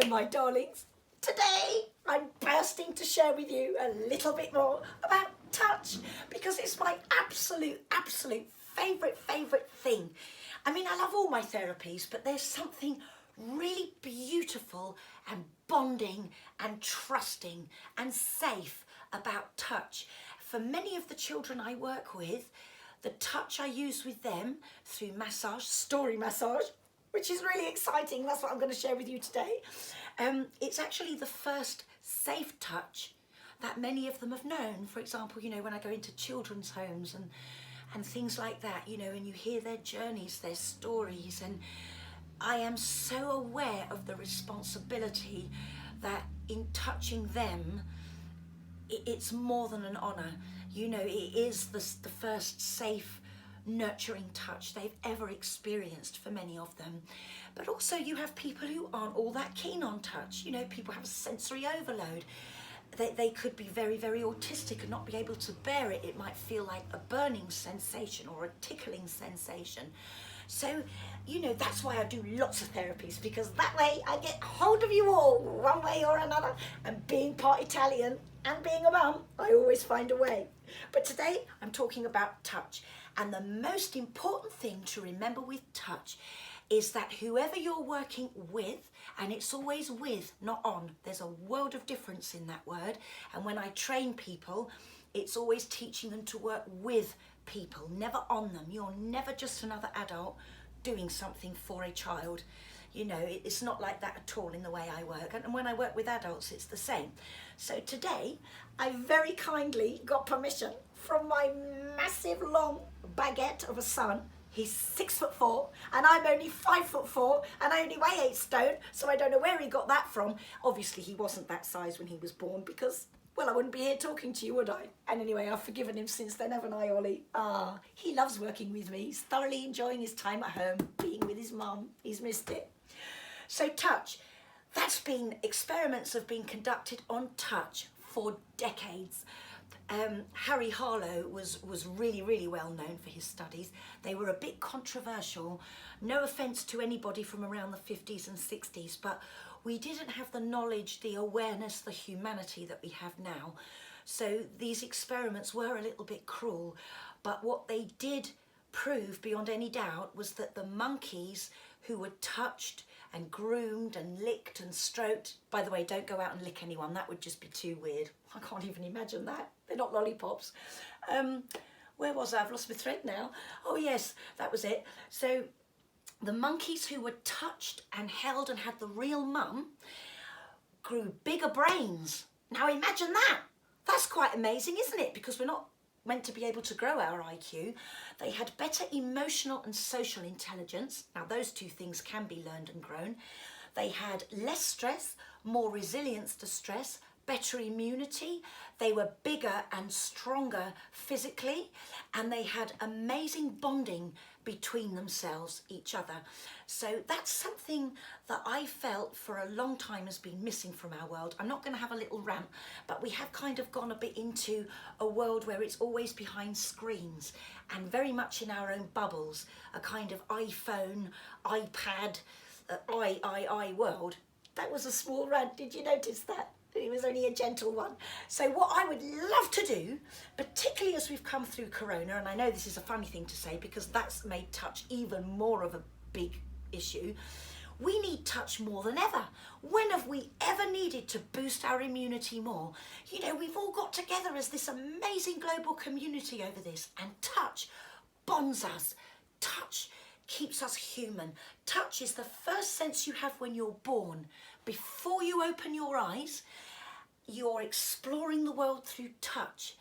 Hello, my darlings. Today, I'm bursting to share with you a little bit more about touch because it's my absolute favourite thing. I mean, I love all my therapies, but there's something really beautiful and bonding and trusting and safe about touch. For many of the children I work with, the touch I use with them through massage, story massage, which is really exciting. That's what I'm going to share with you today. It's actually the first safe touch that many of them have known. For example, you know, when I go into children's homes and things like that, you know, and you hear their journeys, their stories, and I am so aware of the responsibility that in touching them, it's more than an honour. You know, it is the first safe, nurturing touch they've ever experienced for many of them. But also you have people who aren't all that keen on touch. You know, people have sensory overload. They could be very autistic and not be able to bear it. It might feel like a burning sensation or a tickling sensation. So, you know, that's why I do lots of therapies, because that way I get hold of you all one way or another. And being part Italian and being a mum, I always find a way. But today I'm talking about touch. And the most important thing to remember with touch is that whoever you're working with, and it's always with, not on, there's a world of difference in that word. And when I train people, it's always teaching them to work with people, never on them. You're never just another adult doing something for a child. You know, it's not like that at all in the way I work. And when I work with adults, it's the same. So today, I very kindly got permission from my massive long baguette of a son. He's 6'4" and I'm only 5'4" and I only weigh 8 stone, so I don't know where he got that from. Obviously he wasn't that size when he was born, because, well, I wouldn't be here talking to you, would I? And anyway, I've forgiven him since then, haven't I, Ollie? He loves working with me. He's thoroughly enjoying his time at home, being with his mum. He's missed it. So touch, experiments have been conducted on touch for decades. Harry Harlow was really well known for his studies. They were a bit controversial. No offence to anybody from around the 50s and 60s, but we didn't have the knowledge, the awareness, the humanity that we have now. So these experiments were a little bit cruel, but what they did prove beyond any doubt was that the monkeys who were touched and groomed and licked and stroked. By the way, don't go out and lick anyone. That would just be too weird. I can't even imagine that. They're not lollipops. Where was I? I've lost my thread now. Oh yes, that was it. So the monkeys who were touched and held and had the real mum grew bigger brains. Now imagine that. That's quite amazing, isn't it? Because we're not meant to be able to grow our IQ. They had better emotional and social intelligence. Now those two things can be learned and grown. They had less stress, more resilience to stress, better immunity. They were bigger and stronger physically, and they had amazing bonding between themselves, each other. So that's something that I felt for a long time has been missing from our world. I'm not going to have a little rant, but we have kind of gone a bit into a world where it's always behind screens and very much in our own bubbles, a kind of iPhone, iPad, I world. That was a small rant. Did you notice that? It was only a gentle one. So what I would love to do, particularly as we've come through Corona, and I know this is a funny thing to say because that's made touch even more of a big issue, we need touch more than ever. When have we ever needed to boost our immunity more? You know, we've all got together as this amazing global community over this, and touch bonds us. Touch keeps us human. Touch is the first sense you have when you're born. Before you open your eyes, you're exploring the world through touch.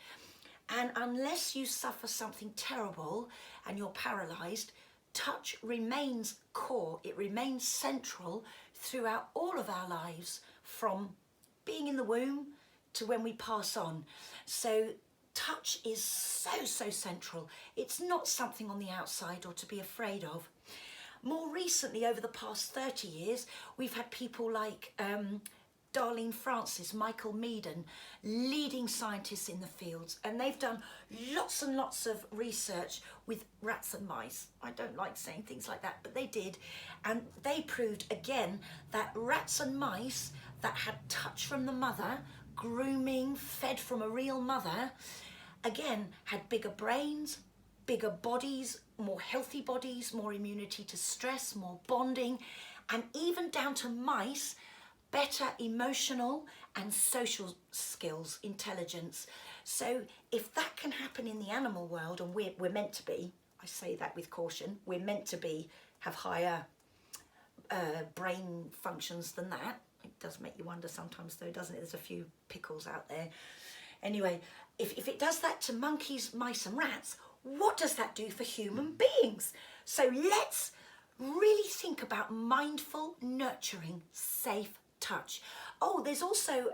And unless you suffer something terrible and you're paralysed, touch remains core. It remains central throughout all of our lives, from being in the womb to when we pass on. So touch is so central. It's not something on the outside or to be afraid of. More recently, over the past 30 years, we've had people like Darlene Francis, Michael Meaden, leading scientists in the fields, and they've done lots and lots of research with rats and mice. I don't like saying things like that, but they did, and they proved again that rats and mice that had touch from the mother, grooming, fed from a real mother, again had bigger brains, bigger bodies, more healthy bodies, more immunity to stress, more bonding, and even down to mice, better emotional and social skills, intelligence. So if that can happen in the animal world, and we're meant to be, I say that with caution, we're meant to be, have higher brain functions than that. It does make you wonder sometimes though, doesn't it? There's a few pickles out there. Anyway, if it does that to monkeys, mice and rats, what does that do for human beings? So let's really think about mindful, nurturing, safe touch. Oh, there's also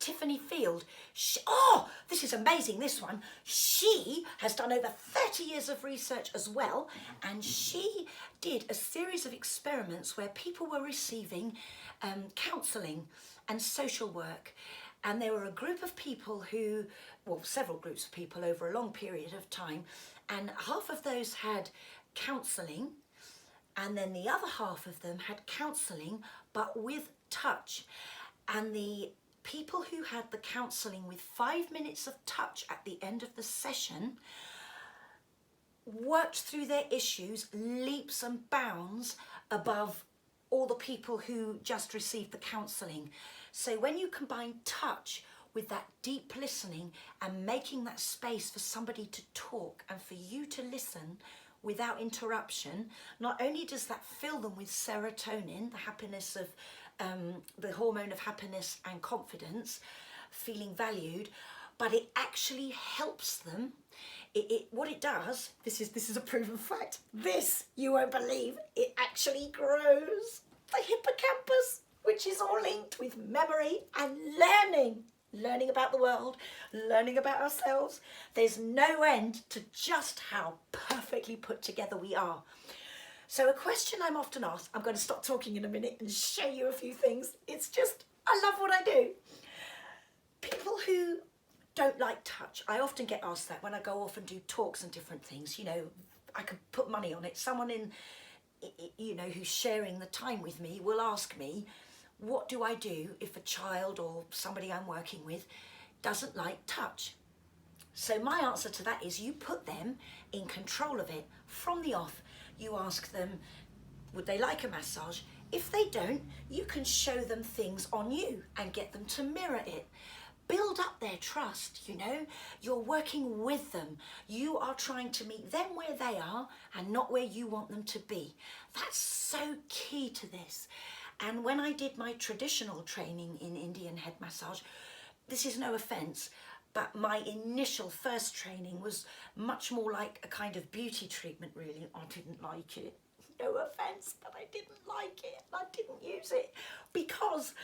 Tiffany Field. This is amazing, this one. She has done over 30 years of research as well, and she did a series of experiments where people were receiving counselling and social work. And there were a group of people who, well, several groups of people over a long period of time, and half of those had counselling, and then the other half of them had counselling but with touch. And the people who had the counselling with 5 minutes of touch at the end of the session worked through their issues leaps and bounds above all the people who just received the counselling. So when you combine touch with that deep listening and making that space for somebody to talk and for you to listen without interruption, not only does that fill them with serotonin, the happiness of the hormone of happiness and confidence, feeling valued, but it actually helps them. What it does, this is a proven fact, this you won't believe, it actually grows the hippocampus, which is all linked with memory and learning about the world, learning about ourselves. There's no end to just how perfectly put together we are. So a question I'm often asked, I'm going to stop talking in a minute and show you a few things. It's just, I love what I do. People who don't like touch, I often get asked that when I go off and do talks and different things. You know, I could put money on it. Someone who's sharing the time with me will ask me, what do I do if a child or somebody I'm working with doesn't like touch? So my answer to that is you put them in control of it from the off. You ask them, would they like a massage? If they don't, you can show them things on you and get them to mirror it. Build up their trust, you know. You're working with them. You are trying to meet them where they are and not where you want them to be. That's so key to this. And when I did my traditional training in Indian head massage, this is no offense, but my initial first training was much more like a kind of beauty treatment, really. I didn't like it. No offense, but I didn't like it. I didn't use it because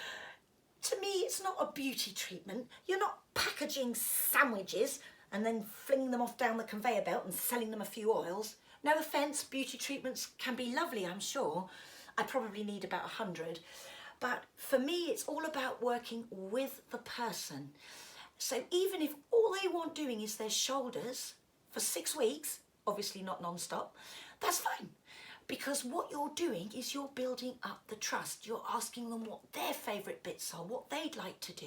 to me, it's not a beauty treatment. You're not packaging sandwiches and then flinging them off down the conveyor belt and selling them a few oils. No offense, beauty treatments can be lovely, I'm sure. I probably need about 100. But for me, it's all about working with the person. So even if all they want doing is their shoulders for 6 weeks, obviously not non-stop, that's fine. Because what you're doing is you're building up the trust. You're asking them what their favourite bits are, what they'd like to do.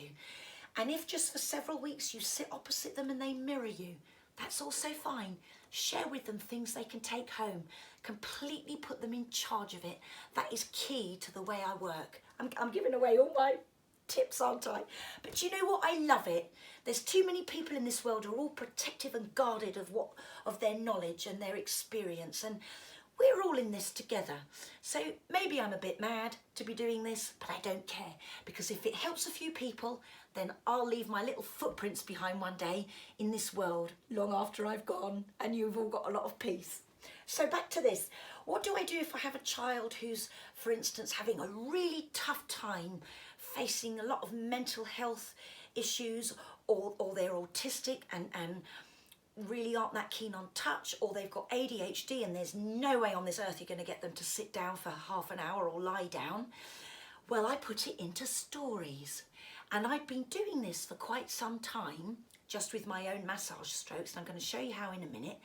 And if just for several weeks you sit opposite them and they mirror you, that's also fine. Share with them things they can take home. Completely put them in charge of it. That is key to the way I work. I'm giving away all my tips, aren't I? But you know what? I love it. There's too many people in this world who are all protective and guarded of their knowledge and their experience. And we're all in this together. So maybe I'm a bit mad to be doing this, but I don't care. Because if it helps a few people, then I'll leave my little footprints behind one day in this world long after I've gone and you've all got a lot of peace. So back to this. What do I do if I have a child who's, for instance, having a really tough time facing a lot of mental health issues, or they're autistic and really aren't that keen on touch, or they've got ADHD and there's no way on this earth you're going to get them to sit down for half an hour or lie down? Well, I put it into stories. And I've been doing this for quite some time, just with my own massage strokes, and I'm going to show you how in a minute.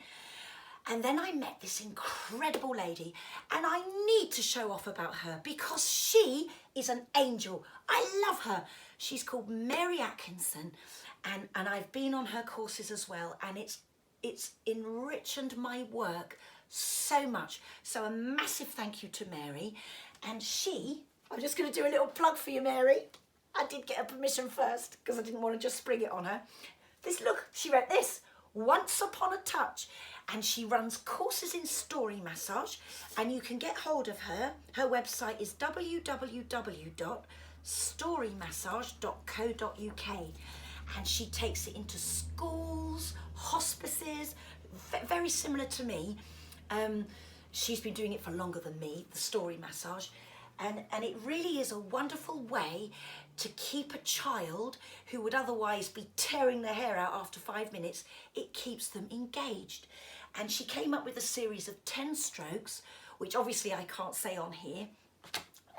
And then I met this incredible lady, and I need to show off about her because she is an angel. I love her. She's called Mary Atkinson, and I've been on her courses as well, and it's enriched my work so much. So a massive thank you to Mary. And I'm just going to do a little plug for you, Mary. I did get her permission first because I didn't want to just spring it on her. Look, she wrote this, Once Upon a Touch. And she runs courses in story massage, and you can get hold of her. Her website is www.storymassage.co.uk, and she takes it into schools, hospices, very similar to me. She's been doing it for longer than me, the story massage, and it really is a wonderful way to keep a child who would otherwise be tearing their hair out after 5 minutes. It keeps them engaged. And she came up with a series of 10 strokes, which obviously I can't say on here.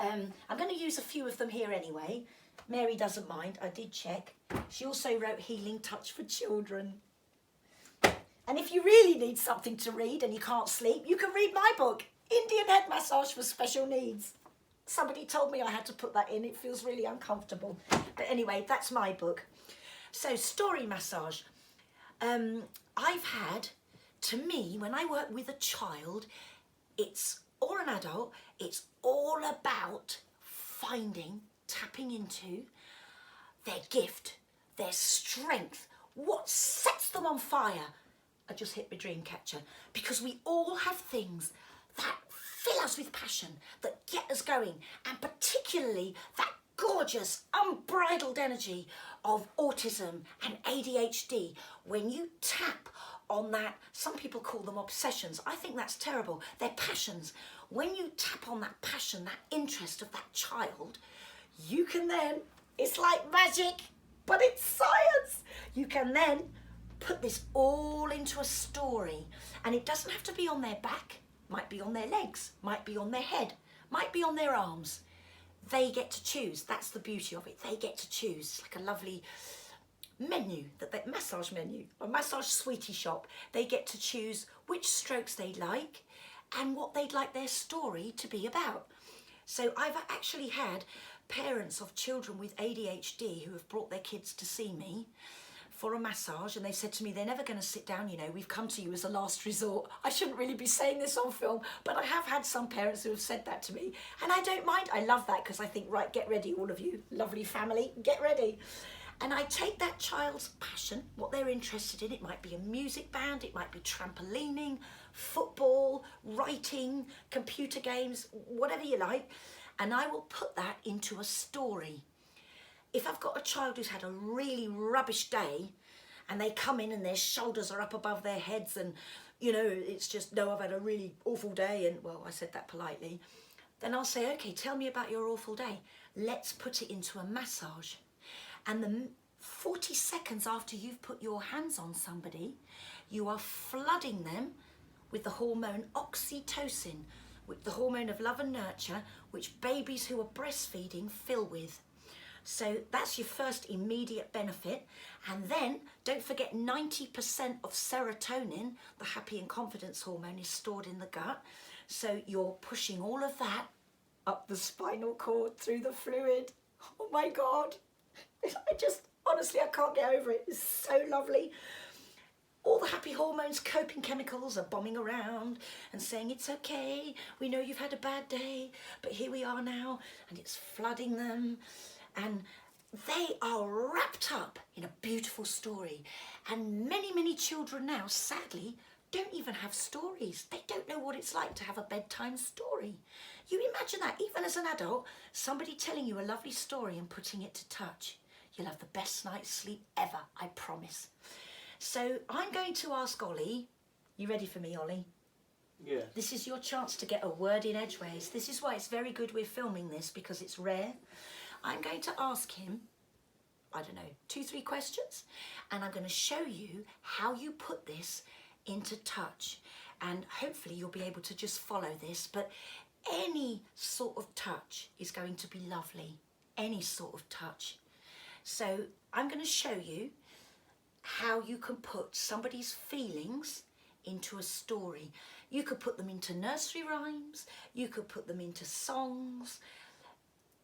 I'm going to use a few of them here anyway. Mary doesn't mind, I did check. She also wrote Healing Touch for Children. And if you really need something to read and you can't sleep, you can read my book, Indian Head Massage for Special Needs. Somebody told me I had to put that in. It feels really uncomfortable. But anyway, that's my book. So story massage. I've had, to me, when I work with a child, or an adult, it's all about tapping into their gift, their strength, what sets them on fire. I just hit my dream catcher, because we all have things that fill us with passion, that get us going, and particularly that gorgeous, unbridled energy of autism and ADHD. When you tap on that, some people call them obsessions. I think that's terrible. They're passions. When you tap on that passion, that interest of that child, you can then, it's like magic, but it's science. You can then put this all into a story, and it doesn't have to be on their back. Might be on their legs, might be on their head, might be on their arms. They get to choose. That's the beauty of it. They get to choose. It's like a lovely menu, massage menu, a massage sweetie shop. They get to choose which strokes they like and what they'd like their story to be about. So I've actually had parents of children with ADHD who have brought their kids to see me for a massage, and they said to me, they're never going to sit down, we've come to you as a last resort. I shouldn't really be saying this on film, but I have had some parents who have said that to me, and I don't mind. I love that, because I think, right, get ready, all of you, lovely family, get ready. And I take that child's passion, what they're interested in. It might be a music band, it might be trampolining, football, writing, computer games, whatever you like, and I will put that into a story. If I've got a child who's had a really rubbish day and they come in and their shoulders are up above their heads and, it's just, no, I've had a really awful day, and, well, I said that politely, then I'll say, okay, tell me about your awful day. Let's put it into a massage. And the 40 seconds after you've put your hands on somebody, you are flooding them with the hormone oxytocin, with the hormone of love and nurture, which babies who are breastfeeding fill with. So that's your first immediate benefit. And then don't forget 90% of serotonin, the happy and confidence hormone, is stored in the gut. So you're pushing all of that up the spinal cord through the fluid. Oh my God. Honestly, I can't get over it. It's so lovely. All the happy hormones, coping chemicals are bombing around and saying, it's okay, we know you've had a bad day, but here we are now, and it's flooding them. And they are wrapped up in a beautiful story. And many, many children now, sadly, don't even have stories. They don't know what it's like to have a bedtime story. You imagine that, even as an adult, somebody telling you a lovely story and putting it to touch. You'll have the best night's sleep ever, I promise. So I'm going to ask Ollie. You ready for me, Ollie? Yeah. This is your chance to get a word in edgeways. This is why it's very good we're filming this, because it's rare. I'm going to ask him, 2-3 questions, and I'm going to show you how you put this into touch, and hopefully you'll be able to just follow this. But any sort of touch is going to be lovely. Any sort of touch. So I'm going to show you how you can put somebody's feelings into a story. You could put them into nursery rhymes, you could put them into songs.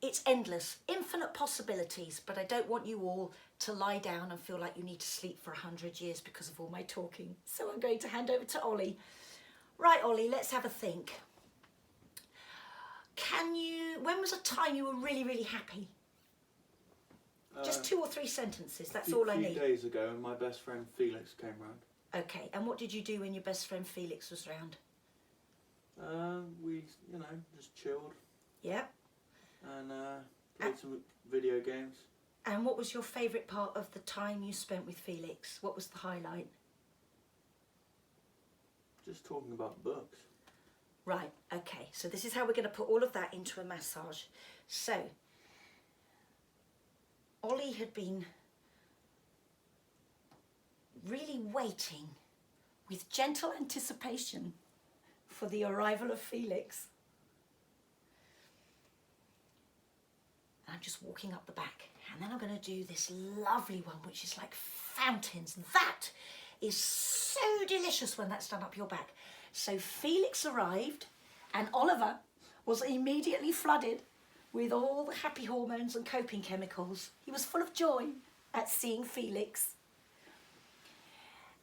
It's endless, infinite possibilities, but I don't want you all to lie down and feel like you need to sleep for 100 years because of all my talking. So I'm going to hand over to Ollie. Right, Ollie, let's have a think. When was a time you were really, really happy? Just 2 or 3 sentences, that's all I need. A few days ago, my best friend Felix came round. Okay, and what did you do when your best friend Felix was round? We, just chilled. Yeah. And played some video games. And what was your favourite part of the time you spent with Felix? What was the highlight? Just talking about books. Right, okay, so this is how we're going to put all of that into a massage. So, Ollie had been really waiting with gentle anticipation for the arrival of Felix. I'm just walking up the back, and then I'm going to do this lovely one, which is like fountains. That is so delicious when that's done up your back. So Felix arrived, and Oliver was immediately flooded with all the happy hormones and coping chemicals. He was full of joy at seeing Felix.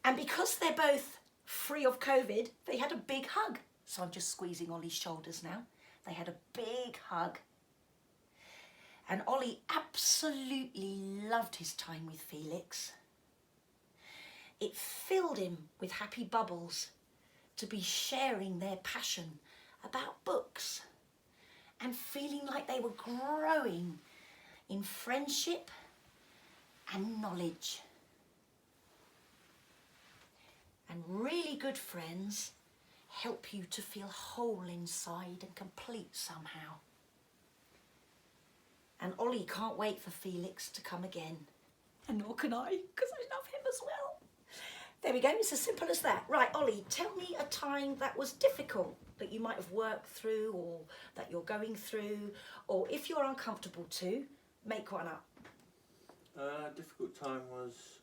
And because they're both free of COVID, they had a big hug. So I'm just squeezing Ollie's shoulders now. They had a big hug. And Ollie absolutely loved his time with Felix. It filled him with happy bubbles to be sharing their passion about books and feeling like they were growing in friendship and knowledge. And really good friends help you to feel whole inside and complete somehow. And Ollie can't wait for Felix to come again. And nor can I, because I love him as well. There we go, it's as simple as that. Right, Ollie, tell me a time that was difficult that you might have worked through or that you're going through, or if you're uncomfortable to, make one up. Difficult time was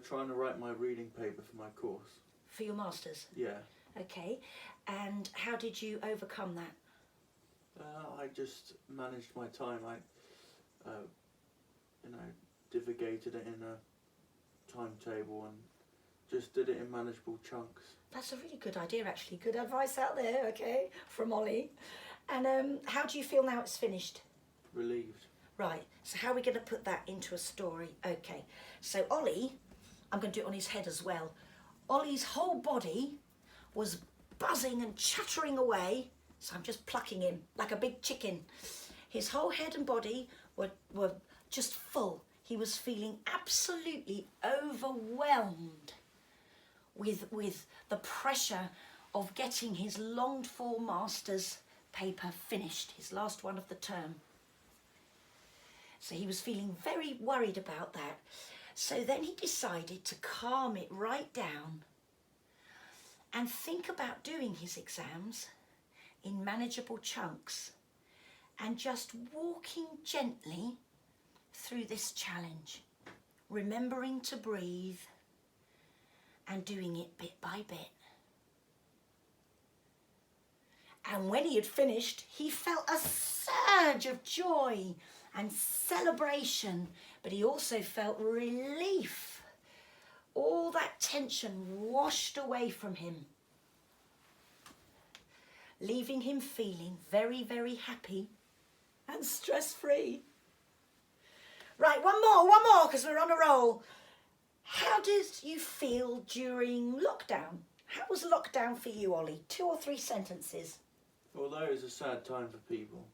trying to write my reading paper for my course. For your masters? Yeah. Okay, and how did you overcome that? I just managed my time. I, divagated it in a timetable and just did it in manageable chunks. That's a really good idea, actually. Good advice out there, okay, from Ollie. And how do you feel now it's finished? Relieved. Right, so how are we going to put that into a story? Okay, so Ollie, I'm going to do it on his head as well. Ollie's whole body was buzzing and chattering away, so I'm just plucking him like a big chicken. His whole head and body were just full. He was feeling absolutely overwhelmed with the pressure of getting his longed for master's paper finished, his last one of the term. So he was feeling very worried about that. So then he decided to calm it right down and think about doing his exams in manageable chunks and just walking gently through this challenge, remembering to breathe and doing it bit by bit. And when he had finished, he felt a surge of joy and celebration, but he also felt relief. All that tension washed away from him, leaving him feeling very, very happy and stress-free. Right, one more, because we're on a roll. How did you feel during lockdown? How was lockdown for you, Ollie? 2 or 3 sentences. Although it was a sad time for people,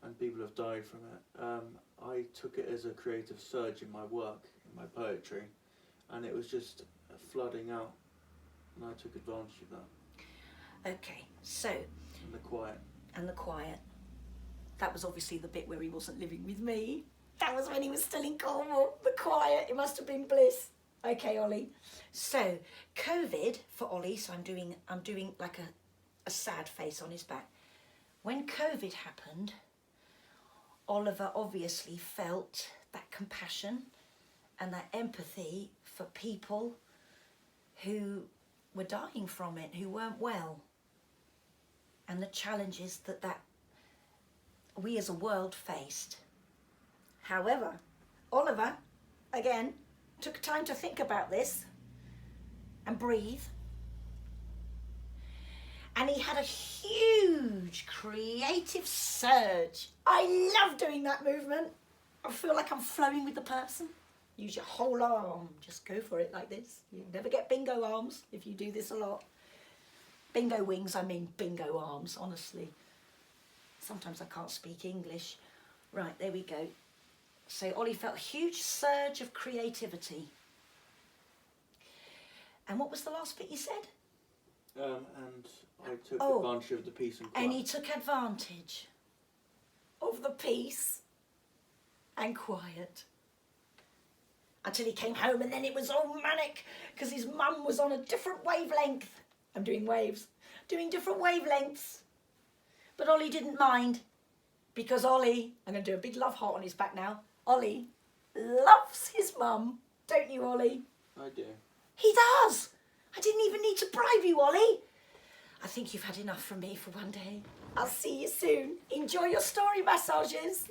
and people have died from it, I took it as a creative surge in my work, in my poetry, and it was just flooding out, and I took advantage of that. Okay, so... And the quiet. And the quiet. That was obviously the bit where he wasn't living with me. That was when he was still in Cornwall. The quiet, it must have been bliss. Okay, Ollie. So, COVID for Ollie, so I'm doing like a sad face on his back. When COVID happened, Oliver obviously felt that compassion and that empathy for people who were dying from it, who weren't well, and the challenges that we as a world faced. However, Oliver, again, took time to think about this and breathe. And he had a huge creative surge. I love doing that movement. I feel like I'm flowing with the person. Use your whole arm. Just go for it like this. You never get bingo arms if you do this a lot. Bingo wings, I mean bingo arms, honestly. Sometimes I can't speak English. Right, there we go. So Ollie felt a huge surge of creativity. And what was the last bit you said? And I took advantage of the peace and quiet. And he took advantage of the peace and quiet. Until he came home, and then it was all manic because his mum was on a different wavelength. I'm doing waves. Doing different wavelengths. But Ollie didn't mind because Ollie, I'm going to do a big love heart on his back now. Ollie loves his mum. Don't you, Ollie? I do. He does. I didn't even need to bribe you, Ollie. I think you've had enough from me for one day. I'll see you soon. Enjoy your story massages.